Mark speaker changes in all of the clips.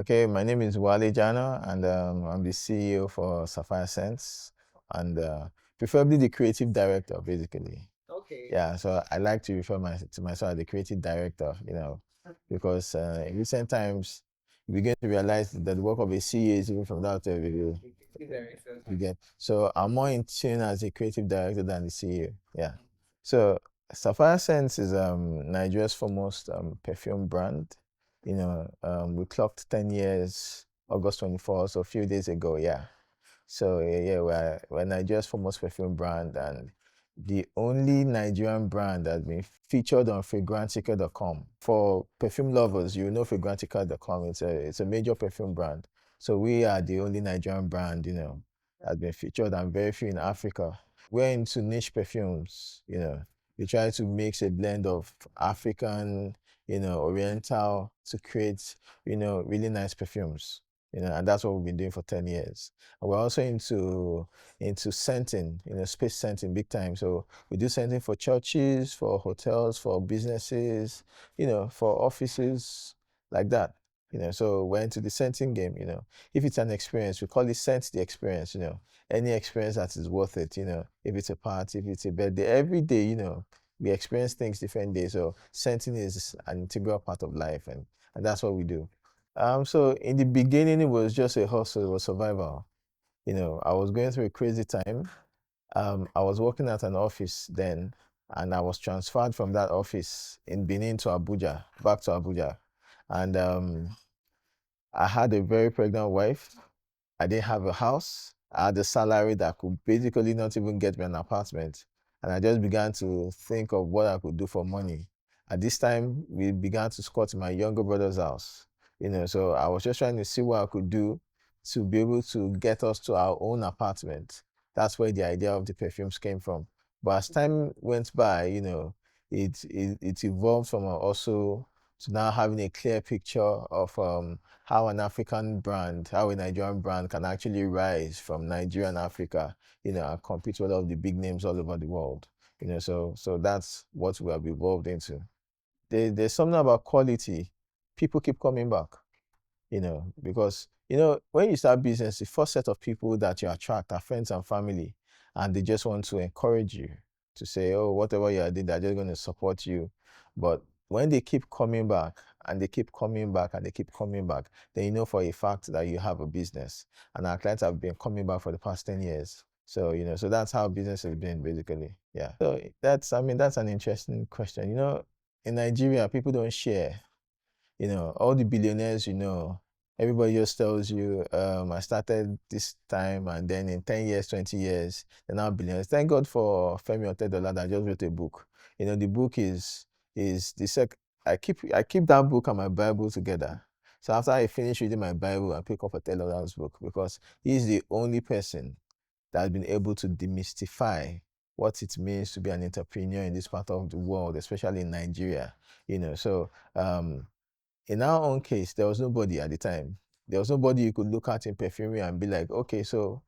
Speaker 1: Okay, my name is Wale Jana, and I'm the CEO for Sapphire Scents, and preferably the creative director, basically.
Speaker 2: Okay.
Speaker 1: Yeah, so I like to refer to myself as the creative director, because in recent times we begin to realize that the work of a CEO is even from that review.
Speaker 2: Director.
Speaker 1: You get so I'm more in tune as a creative director than the CEO. Yeah. So Sapphire Scents is Nigeria's foremost perfume brand. We clocked 10 years August 24th, so a few days ago. Yeah. So yeah, we're Nigeria's foremost perfume brand and the only Nigerian brand that's been featured on fragrantica.com. For perfume lovers, you know fragrantica.com. It's a major perfume brand. So we are the only Nigerian brand, that's been featured and very few in Africa. We're into niche perfumes. We try to mix a blend of African, Oriental to create, really nice perfumes. And that's what we've been doing for 10 years. And we're also into scenting, space scenting big time. So we do scenting for churches, for hotels, for businesses, for offices, like that. So we're into the scenting game. If it's an experience, we call it scent the experience. Any experience that is worth it. If it's a party, if it's a birthday, every day, we experience things different days. So scenting is an integral part of life, and that's what we do. So in the beginning, it was just a hustle, it was survival. I was going through a crazy time. I was working at an office then, and I was transferred from that office in Benin to Abuja, back to Abuja. And I had a very pregnant wife. I didn't have a house. I had a salary that could basically not even get me an apartment. And I just began to think of what I could do for money. At this time, we began to squat in my younger brother's house. So I was just trying to see what I could do to be able to get us to our own apartment. That's where the idea of the perfumes came from. But as time went by, it evolved from also to now having a clear picture of how an African brand, how a Nigerian brand can actually rise from Nigeria and Africa, and compete with all of the big names all over the world. So that's what we have evolved into. There's something about quality. People keep coming back, because when you start business, the first set of people that you attract are friends and family, and they just want to encourage you to say, oh, whatever you are doing, they're just going to support you. But when they keep coming back and they keep coming back and they keep coming back, then you know for a fact that you have a business. And our clients have been coming back for the past 10 years. So, so that's how business has been basically. Yeah. So that's an interesting question. In Nigeria, people don't share. All the billionaires, everybody just tells you, I started this time and then in 10 years, 20 years, they're now billionaires. Thank God for Femi Otedola that just wrote a book. The book is the I keep that book and my Bible together. So after I finish reading my Bible, I pick up Otedola's book because he's the only person that has been able to demystify what it means to be an entrepreneur in this part of the world, especially in Nigeria. So in our own case, there was nobody at the time. There was nobody you could look at in perfumery and be like, okay, so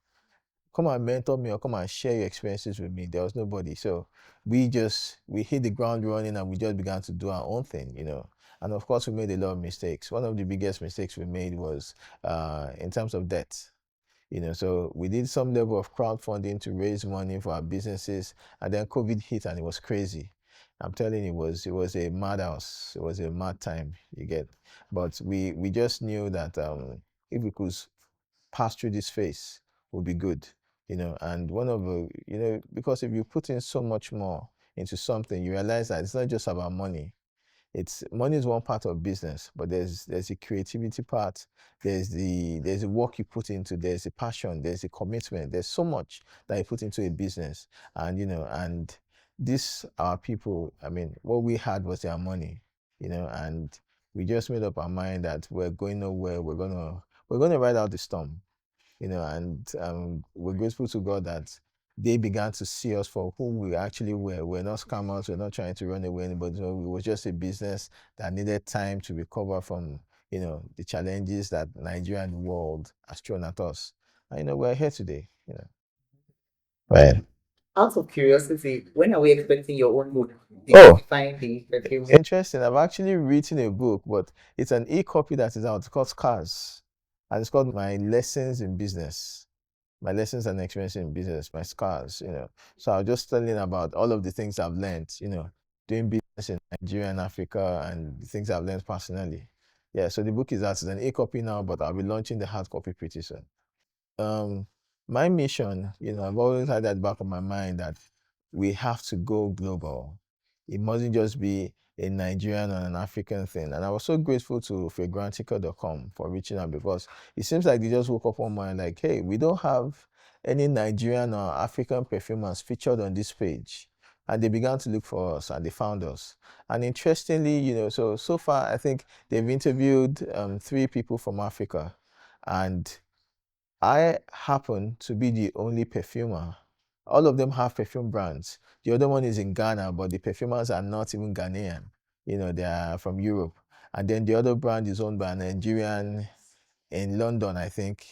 Speaker 1: come and mentor me or come and share your experiences with me. There was nobody. So we hit the ground running and we just began to do our own thing. And of course, we made a lot of mistakes. One of the biggest mistakes we made was in terms of debt. So we did some level of crowdfunding to raise money for our businesses, and then COVID hit and it was crazy. I'm telling you, it was a madhouse. It was a mad time. You get, but we just knew that if we could pass through this phase, would be good. And one of the because if you put in so much more into something, you realize that it's not just about money. It's money is one part of business, but there's the creativity part, there's the work you put into, there's the passion, there's the commitment, there's so much that you put into a business. And these are people, I mean, what we had was their money, and we just made up our mind that we're going nowhere, we're gonna ride out the storm. And we're grateful to God that they began to see us for who we actually were. We're not scammers, we're not trying to run away anybody. So it was just a business that needed time to recover from, the challenges that Nigeria and the world has thrown at us. And we're here today. Right.
Speaker 2: Out of curiosity, when are we expecting your own book?
Speaker 1: Oh,
Speaker 2: Demystifying the perfumes.
Speaker 1: interesting. I've actually written a book, but it's an e-copy that is out. It's called Scars, and it's called My Lessons in Business. My lessons and experience in business, my scars. So I was just telling about all of the things I've learned, doing business in Nigeria and Africa and the things I've learned personally. Yeah, so the book is out. It's an e-copy now, but I'll be launching the hard copy pretty soon. um my mission, I've always had that back of my mind that we have to go global. It mustn't just be a Nigerian or an African thing. And I was so grateful to fragrantica.com for reaching out, because it seems like they just woke up one morning like, hey, we don't have any Nigerian or African perfumers featured on this page. And they began to look for us and they found us. And interestingly, so far I think they've interviewed 3 people from Africa, and I happen to be the only perfumer. All of them have perfume brands. The other one is in Ghana, but the perfumers are not even Ghanaian. They are from Europe. And then the other brand is owned by a Nigerian in London, I think.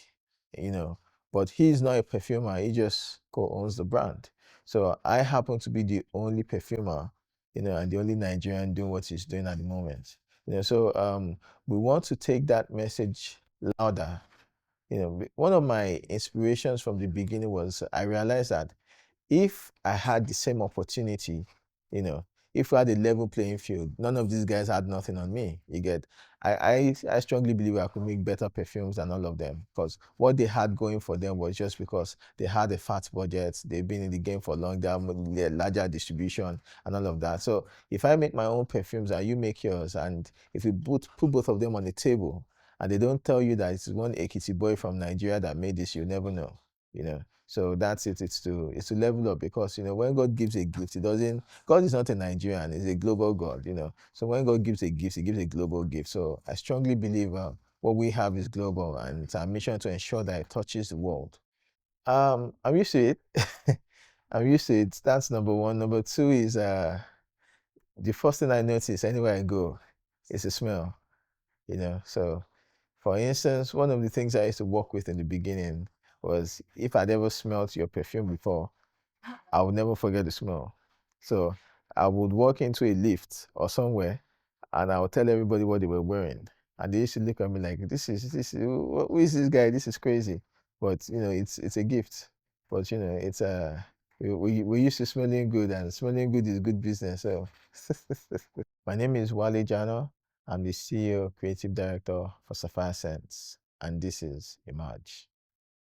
Speaker 1: You know, but he's not a perfumer. He just co-owns the brand. So I happen to be the only perfumer, and the only Nigerian doing what he's doing at the moment. So we want to take that message louder. One of my inspirations from the beginning was I realized that if I had the same opportunity, you know, if we had a level playing field, none of these guys had nothing on me. You get, I strongly believe I could make better perfumes than all of them, because what they had going for them was just because they had a fat budget, they've been in the game for long, they have larger distribution and all of that. So if I make my own perfumes and you make yours, and if we put both of them on the table, and they don't tell you that it's one Ekiti boy from Nigeria that made this, you never know. So that's it. It's to level up, because when God gives a gift, it doesn't. God is not a Nigerian; he's a global God. So when God gives a gift, He gives a global gift. So I strongly believe what we have is global, and it's our mission to ensure that it touches the world. I'm used to it. I'm used to it. That's number one. Number two is the first thing I notice anywhere I go is the smell. So for instance, one of the things I used to work with in the beginning was, if I'd ever smelled your perfume before, I would never forget the smell. So I would walk into a lift or somewhere, and I would tell everybody what they were wearing. And they used to look at me like, who is this guy? This is crazy. But it's a gift. But it's we used to smelling good, and smelling good is good business. So my name is Wale Jano. I'm the CEO, Creative Director for Sapphire Scents, and this is Emerge.